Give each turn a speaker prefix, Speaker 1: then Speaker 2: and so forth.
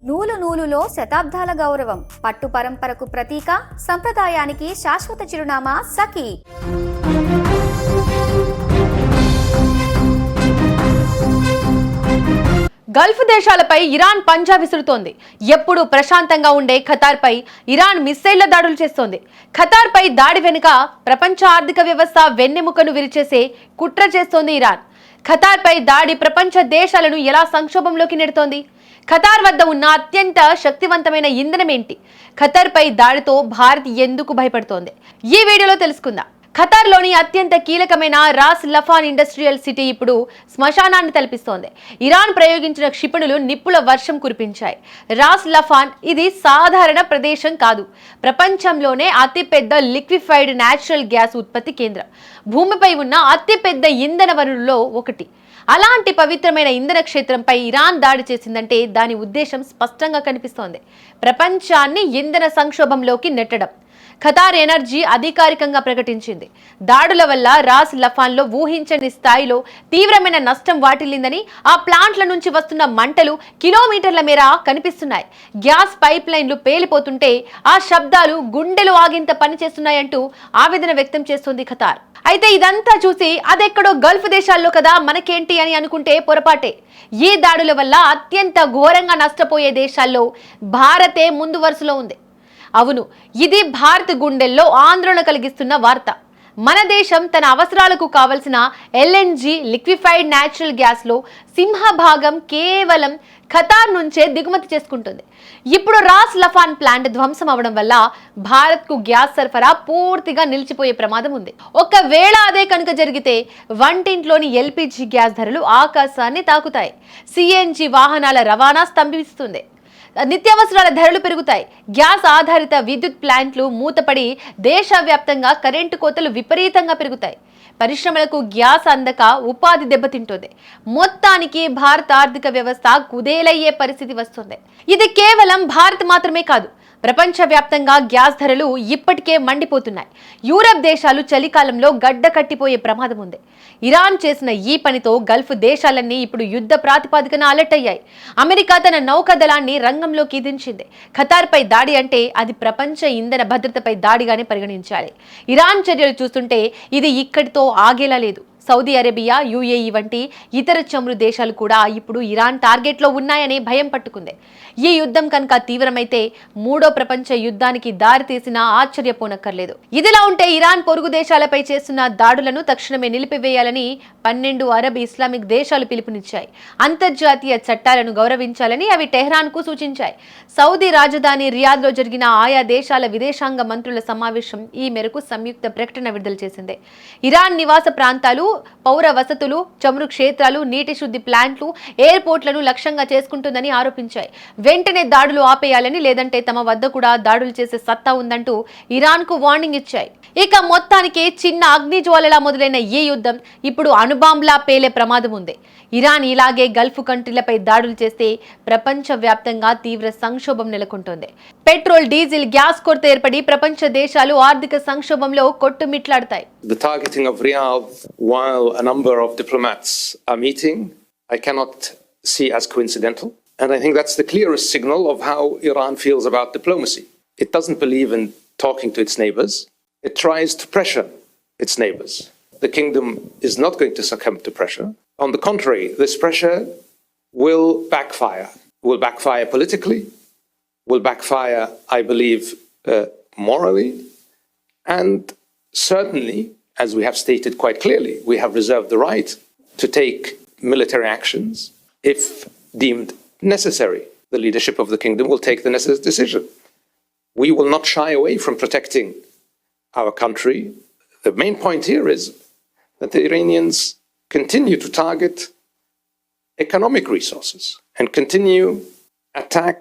Speaker 1: నూలు నూలులో శతాబ్దాల గౌరవం, పట్టు పరంపరకు ప్రతీక, సంప్రదాయానికి శాశ్వత చిరునామా సఖీ.
Speaker 2: గల్ఫ్ దేశాలపై ఇరాన్ పంజా విసురుతోంది. ఎప్పుడు ప్రశాంతంగా ఉండే ఖతార్పై ఇరాన్ మిస్సైళ్ల దాడులు చేస్తోంది. ఖతార్పై దాడి వెనుక ప్రపంచ ఆర్థిక వ్యవస్థ వెన్నెముకను విరిచేసే కుట్ర చేస్తోంది ఇరాన్. ఖతార్పై దాడి ప్రపంచ దేశాలను ఎలా సంక్షోభంలోకి నెడుతోంది? ఖతార్ వద్ద ఉన్న అత్యంత శక్తివంతమైన ఇంధనం ఏంటి? ఖతార్పై దాడితో భారత్ ఎందుకు భయపడుతోంది? ఈ వీడియోలో తెలుసుకుందాం. ఖతార్లోని అత్యంత కీలకమైన రాస్ లఫాన్ ఇండస్ట్రియల్ సిటీ ఇప్పుడు శ్మశానాన్ని తలపిస్తోంది. ఇరాన్ ప్రయోగించిన క్షిపణులు నిప్పుల వర్షం కురిపించాయి. రాస్ లఫాన్ ఇది సాధారణ ప్రదేశం కాదు. ప్రపంచంలోనే అతిపెద్ద లిక్విఫైడ్ న్యాచురల్ గ్యాస్ ఉత్పత్తి కేంద్రం. భూమిపై ఉన్న అతిపెద్ద ఇంధన వనరుల్లో ఒకటి. అలాంటి పవిత్రమైన ఇంధన క్షేత్రంపై ఇరాన్ దాడి చేసిందంటే దాని ఉద్దేశం స్పష్టంగా కనిపిస్తోంది. ప్రపంచాన్ని ఇంధన సంక్షోభంలోకి నెట్టడం. ఖతార్ ఎనర్జీ అధికారికంగా ప్రకటించింది. దాడుల వల్ల రాస్ లఫాన్లో ఊహించని స్థాయిలో తీవ్రమైన నష్టం వాటిల్లిందని, ఆ ప్లాంట్ల నుంచి వస్తున్న మంటలు కిలోమీటర్ల మేర కనిపిస్తున్నాయి. గ్యాస్ పైప్ లైన్లు పేలిపోతుంటే ఆ శబ్దాలు గుండెలు ఆగింత పనిచేస్తున్నాయంటూ ఆవేదన వ్యక్తం చేస్తోంది ఖతార్. అయితే ఇదంతా చూసి అదెక్కడో గల్ఫ్ దేశాల్లో కదా మనకేంటి అని అనుకుంటే పొరపాటే. ఈ దాడుల వల్ల అత్యంత ఘోరంగా నష్టపోయే దేశాల్లో భారతే ముందు వరుసలో ఉంది. అవును, ఇది భారత్ గుండెల్లో ఆందోళన కలిగిస్తున్న వార్త. మన దేశం తన అవసరాలకు కావలసిన ఎల్ఎన్జీ లిక్విఫైడ్ న్యాచురల్ గ్యాస్లో సింహభాగం కేవలం ఖతార్ నుంచే దిగుమతి చేసుకుంటుంది. ఇప్పుడు రాస్ లఫాన్ ప్లాంట్ ధ్వంసం అవడం వల్ల భారత్కు గ్యాస్ సరఫరా పూర్తిగా నిలిచిపోయే ప్రమాదం ఉంది. ఒకవేళ అదే కనుక జరిగితే వంటింట్లోని ఎల్పిజి గ్యాస్ ధరలు ఆకాశాన్ని తాకుతాయి. సిఎన్జి వాహనాల రవాణా స్తంభిస్తుంది. నిత్యావసరాల ధరలు పెరుగుతాయి. గ్యాస్ ఆధారిత విద్యుత్ ప్లాంట్లు మూతపడి దేశవ్యాప్తంగా కరెంటు కోతలు విపరీతంగా పెరుగుతాయి. పరిశ్రమలకు గ్యాస్ అందక ఉపాధి దెబ్బతింటుంది. మొత్తానికి భారత ఆర్థిక వ్యవస్థ కుదేలయ్యే పరిస్థితి వస్తుంది. ఇది కేవలం భారత్ మాత్రమే కాదు, ప్రపంచవ్యాప్తంగా గ్యాస్ ధరలు ఇప్పటికే మండిపోతున్నాయి. యూరప్ దేశాలు చలికాలంలో గడ్డ కట్టిపోయే ప్రమాదం ఉంది. ఇరాన్ చేసిన ఈ పనితో గల్ఫ్ దేశాలన్నీ ఇప్పుడు యుద్ధ ప్రాతిపదికన అలర్ట్ అయ్యాయి. అమెరికా తన నౌకాదళాన్ని రంగంలోకి దించింది. ఖతార్పై దాడి అంటే అది ప్రపంచ ఇంధన భద్రతపై దాడిగానే పరిగణించాలి. ఇరాన్ చర్యలు చూస్తుంటే ఇది ఇక్కడితో ఆగేలా లేదు. సౌదీ అరేబియా, యుఏఈ వంటి ఇతర చమురు దేశాలు కూడా ఇప్పుడు ఇరాన్ టార్గెట్లో ఉన్నాయని భయం పట్టుకుంది. ఈ యుద్ధం కనుక తీవ్రమైతే మూడో ప్రపంచ యుద్ధానికి దారితీసినా ఆశ్చర్యపోనక్కర్లేదు. ఇదిలా ఉంటే ఇరాన్ పొరుగు దేశాలపై చేస్తున్న దాడులను తక్షణమే నిలిపివేయాలని 12 అరబ్ ఇస్లామిక్ దేశాలు పిలుపునిచ్చాయి. అంతర్జాతీయ చట్టాలను గౌరవించాలని అవి టెహ్రాన్కు సూచించాయి. సౌదీ రాజధాని రియాద్లో జరిగిన ఆయా దేశాల విదేశాంగ మంత్రుల సమావేశం ఈ మేరకు సంయుక్త ప్రకటన విడుదల చేసింది. ఇరాన్ నివాస ప్రాంతాలు, పౌర వసతులు, చమురు క్షేత్రాలు, నీటి శుద్ధి ప్లాంట్లు, ఎయిర్పోర్ట్లను లక్ష్యంగా చేసుకుంటుందని ఆరోపించాయి. వెంటనే దాడులు ఆపేయాలని, లేదంటే తమ వద్ద కూడా దాడులు చేసే సత్తా ఉందంటూ ఇరాన్కు వార్నింగ్ ఇచ్చాయి. ఇక మొత్తానికి చిన్న అగ్నిజ్వాలలా మొదలైన ఈ యుద్ధం ఇప్పుడు అణుబాంబ్లా పేలే ప్రమాదం ఉంది. ఇరాన్ ఇలాగే గల్ఫ్ కంట్రీలపై దాడులు చేస్తే ప్రపంచ వ్యాప్తంగా తీవ్ర సంక్షోభం నెలకొంటోంది. పెట్రోల్, డీజిల్, గ్యాస్ కొరత ఏర్పడి ప్రపంచ దేశాలు ఆర్థిక సంక్షోభంలో కొట్టుమిట్లాడతాయి.
Speaker 3: The targeting of Riyadh while a number of diplomats are meeting, I cannot see as coincidental. And I think that's the clearest signal of how Iran feels about diplomacy. It doesn't believe in talking to its neighbors. It tries to pressure its neighbors. The kingdom is not going to succumb to pressure. On the contrary, this pressure will backfire politically, will backfire, I believe, morally, and certainly, as we have stated quite clearly, we have reserved the right to take military actions if deemed necessary. The leadership of the kingdom will take the necessary decision. We will not shy away from protecting our country. The main point here is that the Iranians continue to target economic resources and continue attack